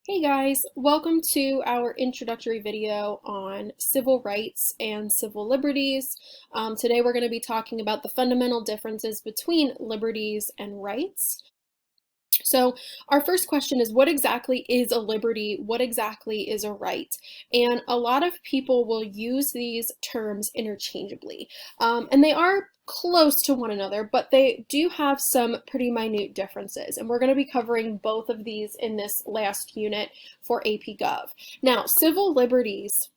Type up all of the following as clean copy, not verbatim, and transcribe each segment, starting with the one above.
Hey guys, welcome to our introductory video on civil rights and civil liberties. Today we're going to be talking about the fundamental differences between liberties and rights. So our first question is, what exactly is a liberty? What exactly is a right? And a lot of people will use these terms interchangeably. And they are close to one another, but they do have some pretty minute differences. And we're going to be covering both of these in this last unit for AP Gov. Now, civil liberties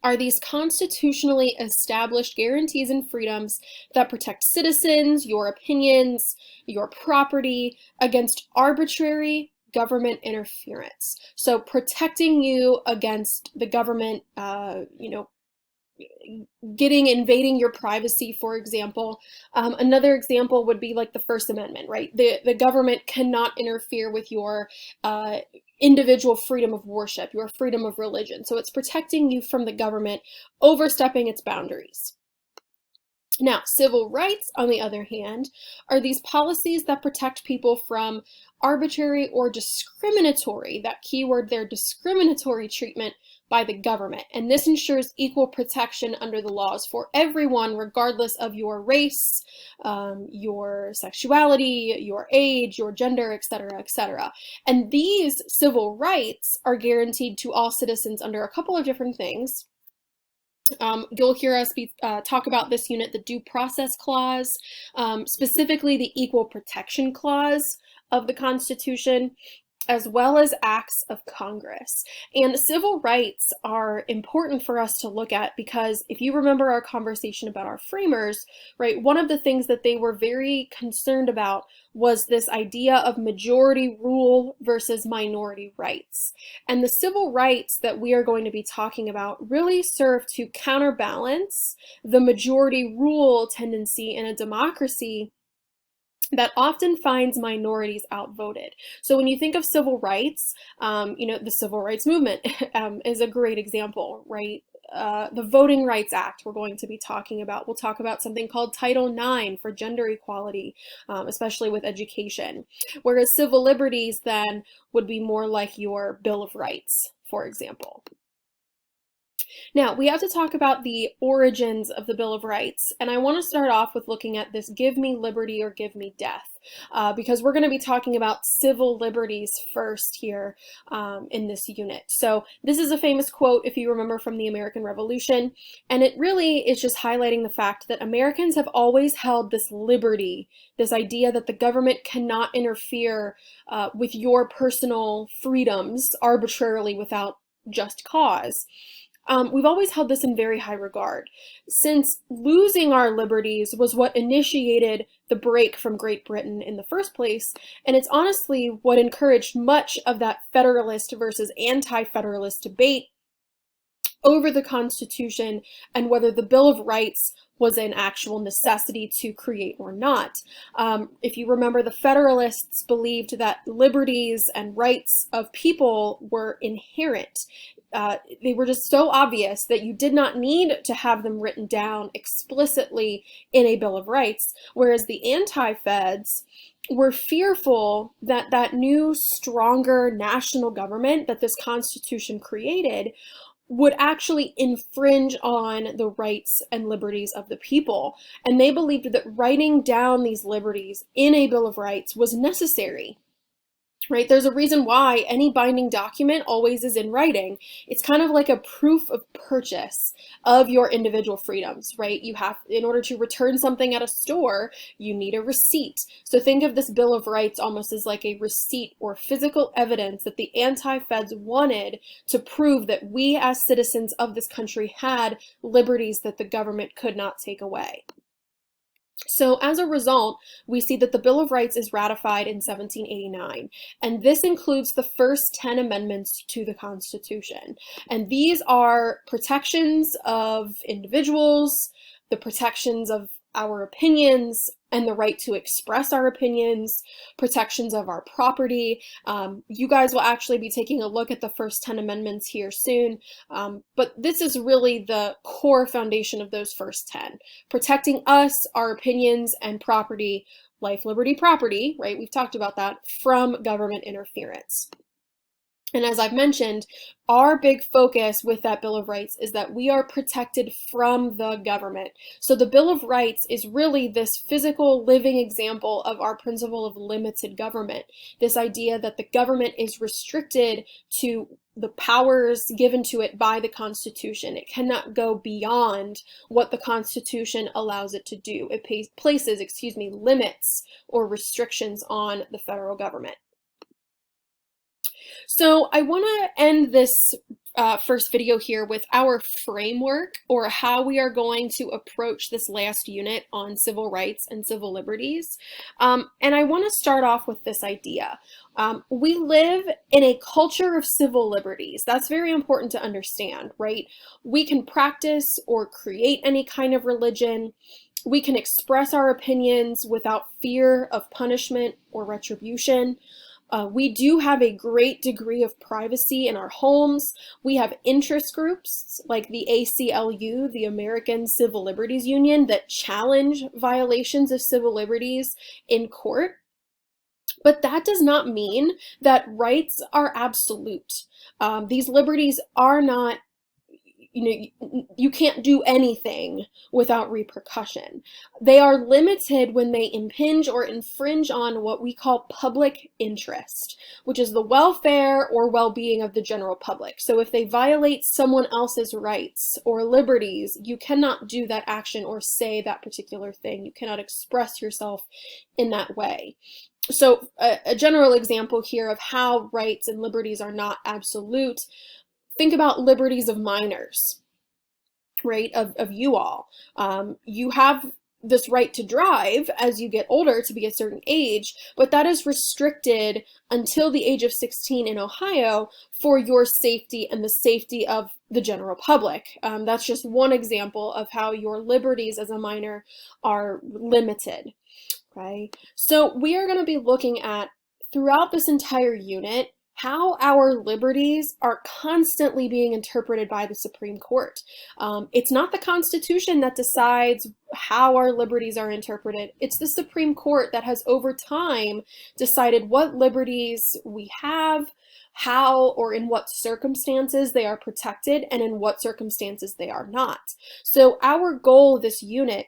are these constitutionally established guarantees and freedoms that protect citizens, your opinions, your property against arbitrary government interference. So protecting you against the government, invading your privacy, for example. Another example would be like the First Amendment, right? The government cannot interfere with your individual freedom of worship, your freedom of religion. So it's protecting you from the government overstepping its boundaries. Now, civil rights, on the other hand, are these policies that protect people from arbitrary or discriminatory, that keyword there, discriminatory treatment by the government. And this ensures equal protection under the laws for everyone, regardless of your race, your sexuality, your age, your gender, etc., etc. And these civil rights are guaranteed to all citizens under a couple of different things. You'll hear us talk about this unit, the Due Process Clause, specifically the Equal Protection Clause of the Constitution, as well as acts of Congress. And civil rights are important for us to look at because if you remember our conversation about our framers, right, one of the things that they were very concerned about was this idea of majority rule versus minority rights. And the civil rights that we are going to be talking about really serve to counterbalance the majority rule tendency in a democracy that often finds minorities outvoted. So when you think of civil rights, the civil rights movement is a great example, right? The Voting Rights Act we're going to be talking about. We'll talk about something called Title IX for gender equality, especially with education. Whereas civil liberties then would be more like your Bill of Rights, for example. Now, we have to talk about the origins of the Bill of Rights, and I want to start off with looking at this give me liberty or give me death, because we're going to be talking about civil liberties first here in this unit. So this is a famous quote, if you remember, from the American Revolution, and it really is just highlighting the fact that Americans have always held this liberty, this idea that the government cannot interfere with your personal freedoms arbitrarily without just cause. We've always held this in very high regard, since losing our liberties was what initiated the break from Great Britain in the first place, and it's honestly what encouraged much of that Federalist versus anti-Federalist debate over the Constitution and whether the Bill of Rights was an actual necessity to create or not. If you remember, the Federalists believed that liberties and rights of people were inherent. They were just so obvious that you did not need to have them written down explicitly in a Bill of Rights, whereas the anti-Feds were fearful that that new, stronger national government that this Constitution created would actually infringe on the rights and liberties of the people. And they believed that writing down these liberties in a Bill of Rights was necessary. Right? There's a reason why any binding document always is in writing. It's kind of like a proof of purchase of your individual freedoms, right? You have, in order to return something at a store, you need a receipt. So think of this Bill of Rights almost as like a receipt or physical evidence that the anti-Feds wanted to prove that we as citizens of this country had liberties that the government could not take away. So as a result, we see that the Bill of Rights is ratified in 1789, and this includes the first 10 amendments to the Constitution. And these are protections of individuals, the protections of our opinions, and the right to express our opinions, protections of our property. You guys will actually be taking a look at the first 10 amendments here soon, but this is really the core foundation of those first 10. Protecting us, our opinions, and property, life, liberty, property, right? We've talked about that, from government interference. And as I've mentioned, our big focus with that Bill of Rights is that we are protected from the government. So the Bill of Rights is really this physical living example of our principle of limited government. This idea that the government is restricted to the powers given to it by the Constitution. It cannot go beyond what the Constitution allows it to do. It places, limits or restrictions on the federal government. So I want to end this first video here with our framework, or how we are going to approach this last unit on civil rights and civil liberties. And I want to start off with this idea. We live in a culture of civil liberties. That's very important to understand, right? We can practice or create any kind of religion. We can express our opinions without fear of punishment or retribution. We do have a great degree of privacy in our homes. We have interest groups like the ACLU, the American Civil Liberties Union, that challenge violations of civil liberties in court. But that does not mean that rights are absolute. These liberties are not, you can't do anything without repercussion. They are limited when they impinge or infringe on what we call public interest, which is the welfare or well-being of the general public. So if they violate someone else's rights or liberties, you cannot do that action or say that particular thing. You cannot express yourself in that way. So a general example here of how rights and liberties are not absolute: think about liberties of minors, right, of you all. You have this right to drive as you get older to be a certain age, but that is restricted until the age of 16 in Ohio for your safety and the safety of the general public. That's just one example of how your liberties as a minor are limited. Okay, so we are going to be looking at, throughout this entire unit, how our liberties are constantly being interpreted by the Supreme Court. It's not the Constitution that decides how our liberties are interpreted. It's the Supreme Court that has over time decided what liberties we have, how or in what circumstances they are protected, and in what circumstances they are not. So our goal of this unit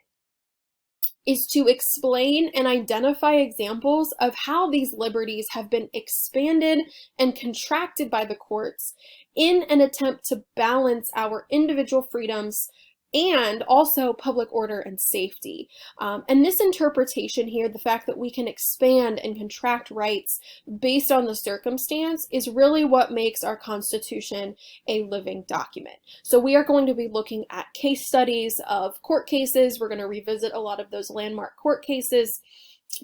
is to explain and identify examples of how these liberties have been expanded and contracted by the courts in an attempt to balance our individual freedoms and also public order and safety. And this interpretation here, the fact that we can expand and contract rights based on the circumstance, is really what makes our Constitution a living document. So we are going to be looking at case studies of court cases. We're going to revisit a lot of those landmark court cases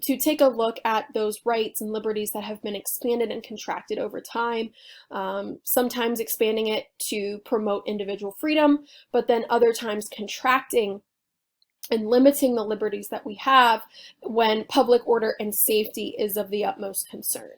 to take a look at those rights and liberties that have been expanded and contracted over time, sometimes expanding it to promote individual freedom, but then other times contracting and limiting the liberties that we have when public order and safety is of the utmost concern.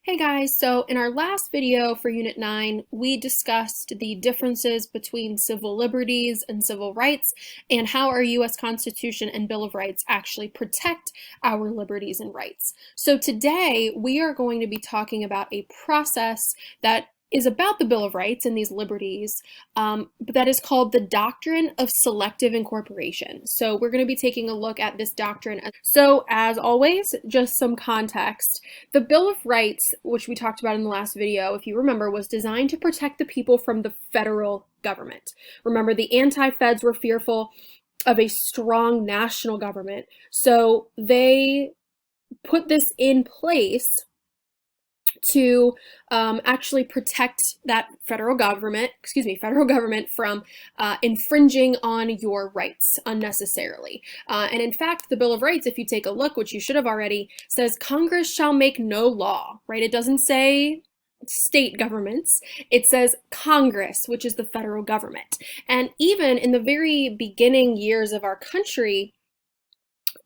Hey guys, so in our last video for Unit 9, we discussed the differences between civil liberties and civil rights and how our U.S. Constitution and Bill of Rights actually protect our liberties and rights. So today we are going to be talking about a process that is about the Bill of Rights and these liberties, but that is called the doctrine of selective incorporation. So we're going to be taking a look at this doctrine. So as always, just some context. The Bill of Rights, which we talked about in the last video, if you remember, was designed to protect the people from the federal government. Remember, the anti-feds were fearful of a strong national government, so they put this in place to actually protect that federal government from infringing on your rights unnecessarily. And in fact, the Bill of Rights, if you take a look, which you should have already, says Congress shall make no law, right? It doesn't say state governments, it says Congress, which is the federal government. And even in the very beginning years of our country,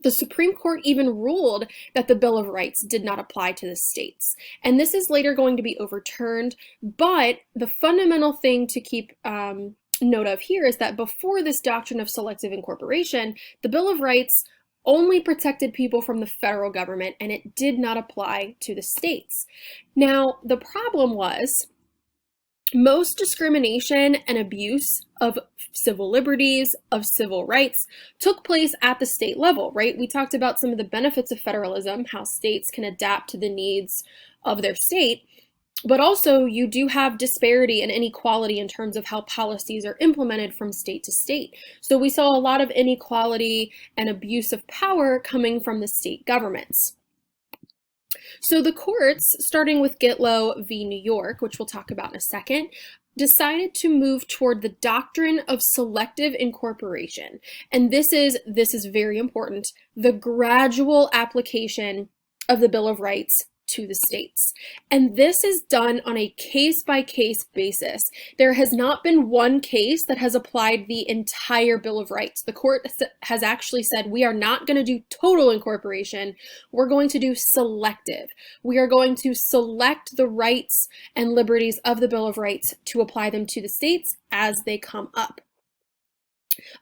the Supreme Court even ruled that the Bill of Rights did not apply to the states. And this is later going to be overturned, but the fundamental thing to keep note of here is that before this doctrine of selective incorporation, the Bill of Rights only protected people from the federal government, and it did not apply to the states. Now, the problem was most discrimination and abuse of civil liberties, of civil rights, took place at the state level, right? We talked about some of the benefits of federalism, how states can adapt to the needs of their state, but also you do have disparity and inequality in terms of how policies are implemented from state to state. So we saw a lot of inequality and abuse of power coming from the state governments. So the courts, starting with Gitlow v. New York, which we'll talk about in a second, decided to move toward the doctrine of selective incorporation. And this is very important, the gradual application of the Bill of Rights to the states. And this is done on a case-by-case basis. There has not been one case that has applied the entire Bill of Rights. The court has actually said, we are not going to do total incorporation. We're going to do selective. We are going to select the rights and liberties of the Bill of Rights to apply them to the states as they come up.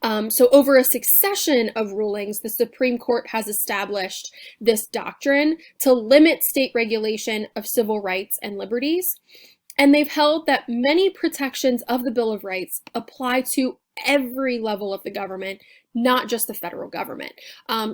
So over a succession of rulings, the Supreme Court has established this doctrine to limit state regulation of civil rights and liberties. And they've held that many protections of the Bill of Rights apply to every level of the government, not just the federal government.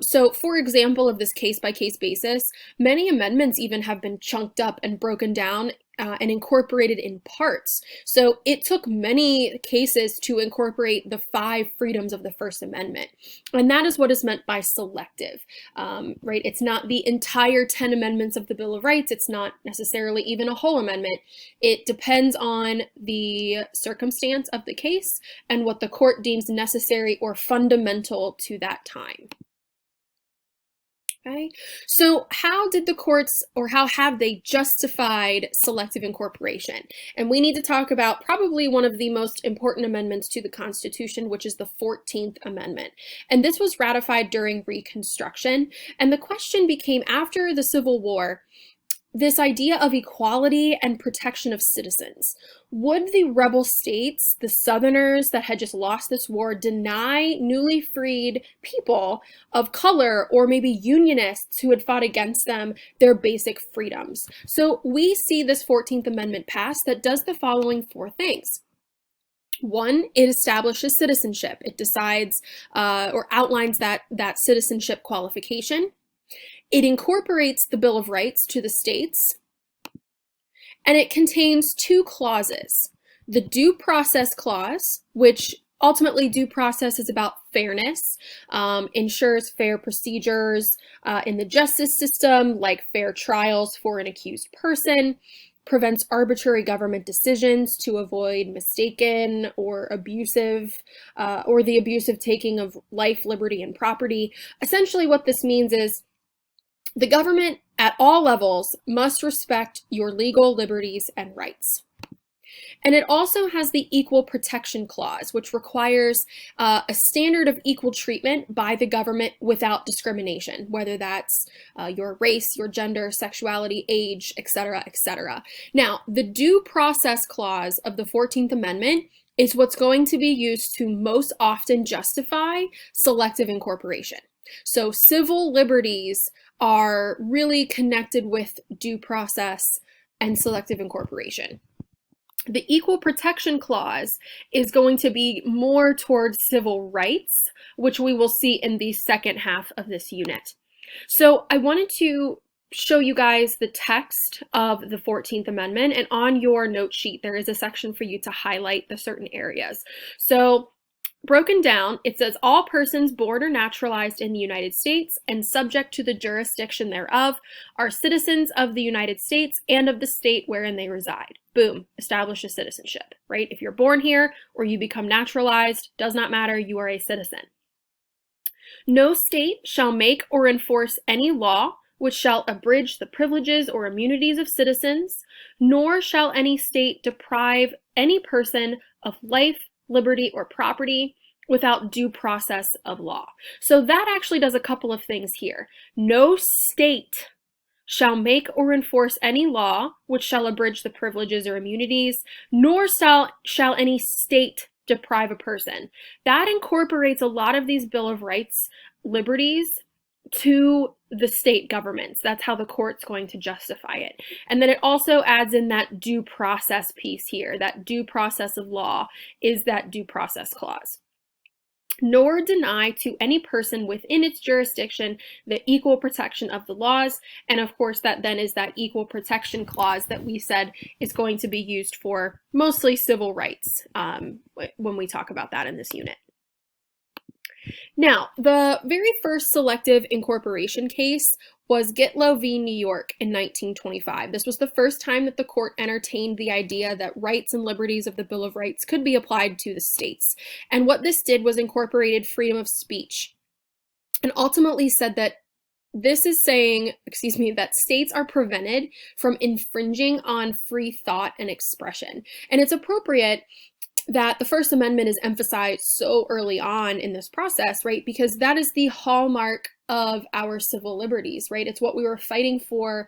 So for example, of this case-by-case basis, many amendments even have been chunked up and broken down and incorporated in parts. So it took many cases to incorporate the 5 freedoms of the First Amendment. And that is what is meant by selective, right? It's not the entire 10 amendments of the Bill of Rights. It's not necessarily even a whole amendment. It depends on the circumstance of the case and what the court deems necessary or fundamental to that time. Okay, so how did the courts, or how have they justified selective incorporation? And we need to talk about probably one of the most important amendments to the Constitution, which is the 14th Amendment. And this was ratified during Reconstruction. And the question became, after the Civil War, this idea of equality and protection of citizens. Would the rebel states, the Southerners that had just lost this war, deny newly freed people of color or maybe Unionists who had fought against them their basic freedoms? So we see this 14th Amendment pass that does the following 4 things. 1, it establishes citizenship. It decides or outlines that citizenship qualification. It incorporates the Bill of Rights to the states, and it contains 2 clauses. The Due Process Clause, which ultimately due process is about fairness, ensures fair procedures in the justice system, like fair trials for an accused person, prevents arbitrary government decisions to avoid mistaken or abusive, or the abusive taking of life, liberty, and property. Essentially what this means is the government at all levels must respect your legal liberties and rights. And it also has the Equal Protection Clause, which requires a standard of equal treatment by the government without discrimination, whether that's your race, your gender, sexuality, age, etc., etc. Now, the Due Process Clause of the 14th Amendment is what's going to be used to most often justify selective incorporation. So civil liberties are really connected with due process and selective incorporation. The Equal Protection Clause is going to be more towards civil rights, which we will see in the second half of this unit. So I wanted to show you guys the text of the 14th Amendment, and on your note sheet there is a section for you to highlight the certain areas. So broken down, it says all persons born or naturalized in the United States and subject to the jurisdiction thereof are citizens of the United States and of the state wherein they reside. Boom, establishes citizenship, right? If you're born here or you become naturalized, does not matter, you are a citizen. No state shall make or enforce any law which shall abridge the privileges or immunities of citizens, nor shall any state deprive any person of life, liberty, or property without due process of law. So that actually does a couple of things here. No state shall make or enforce any law which shall abridge the privileges or immunities, nor shall any state deprive a person. That incorporates a lot of these Bill of Rights liberties to the state governments. That's how the court's going to justify it. And then it also adds in that due process piece here. That due process of law is that due process clause. Nor deny to any person within its jurisdiction the equal protection of the laws. And of course, that then is that equal protection clause that we said is going to be used for mostly civil rights when we talk about that in this unit. Now, the very first selective incorporation case was Gitlow v. New York in 1925. This was the first time that the court entertained the idea that rights and liberties of the Bill of Rights could be applied to the states. And what this did was incorporated freedom of speech and ultimately said that this is saying, that states are prevented from infringing on free thought and expression. And it's appropriate that the First Amendment is emphasized so early on in this process, right? Because that is the hallmark of our civil liberties, right? It's what we were fighting for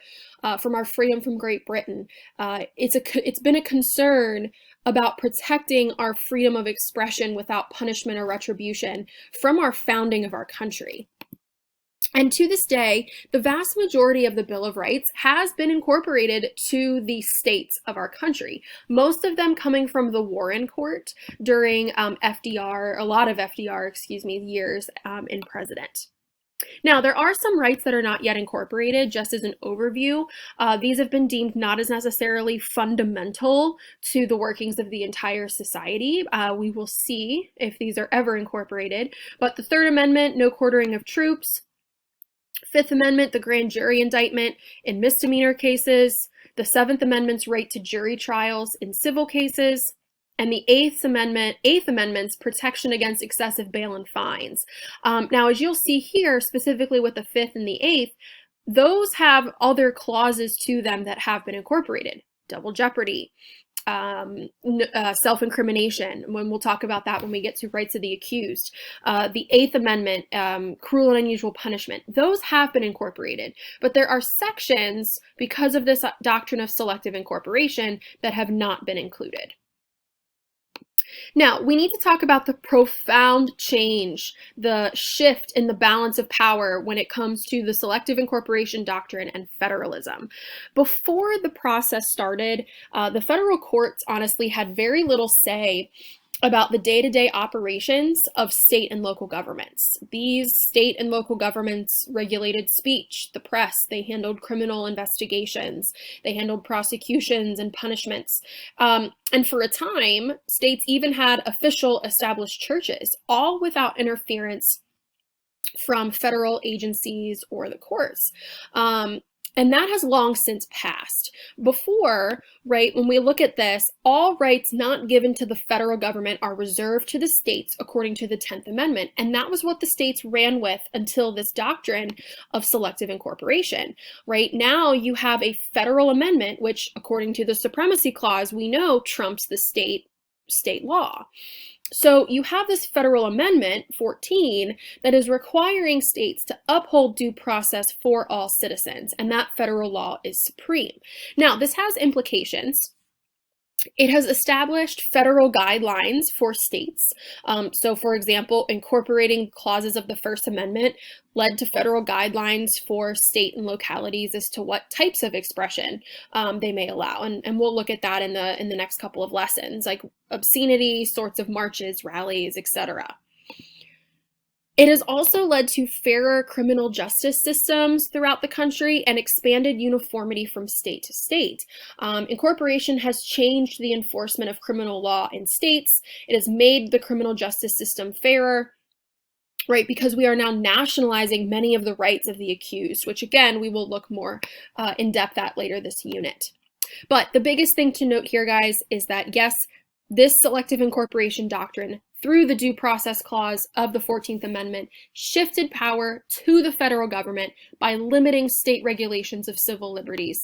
from our freedom from Great Britain. It's been a concern about protecting our freedom of expression without punishment or retribution from our founding of our country. And to this day, the vast majority of the Bill of Rights has been incorporated to the states of our country, most of them coming from the Warren Court during a lot of FDR, years in president. Now, there are some rights that are not yet incorporated. Just as an overview, these have been deemed not as necessarily fundamental to the workings of the entire society. We will see if these are ever incorporated. But the Third Amendment, no quartering of troops. Fifth Amendment, the grand jury indictment in misdemeanor cases. The Seventh Amendment's right to jury trials in civil cases. And the Eighth Amendment's protection against excessive bail and fines. Now, as you'll see here, specifically with the Fifth and the Eighth, those have other clauses to them that have been incorporated. Double jeopardy, self-incrimination, when we'll talk about that when we get to rights of the accused. The Eighth Amendment, cruel and unusual punishment, those have been incorporated. But there are sections, because of this doctrine of selective incorporation, that have not been included. Now, we need to talk about the profound change, the shift in the balance of power when it comes to the selective incorporation doctrine and federalism. Before the process started, the federal courts honestly had very little say about the day-to-day operations of state and local governments. These state and local governments regulated speech, the press, they handled criminal investigations, they handled prosecutions and punishments. And for a time, states even had official established churches, all without interference from federal agencies or the courts. And that has long since passed. Before, right, when we look at this, all rights not given to the federal government are reserved to the states according to the 10th Amendment. And that was what the states ran with until this doctrine of selective incorporation. Right now, you have a federal amendment, which according to the Supremacy Clause, we know trumps the state law. So you have this federal amendment, 14, that is requiring states to uphold due process for all citizens, and that federal law is supreme. Now, this has implications. It has established federal guidelines for states. So, for example, incorporating clauses of the First Amendment led to federal guidelines for state and localities as to what types of expression they may allow. And we'll look at that in the next couple of lessons, like obscenity, sorts of marches, rallies, etc. It has also led to fairer criminal justice systems throughout the country and expanded uniformity from state to state. Incorporation has changed the enforcement of criminal law in states. It has made the criminal justice system fairer, right, because we are now nationalizing many of the rights of the accused, which again, we will look more in depth at later this unit. But the biggest thing to note here, guys, is that yes, this selective incorporation doctrine through the Due Process Clause of the 14th Amendment shifted power to the federal government by limiting state regulations of civil liberties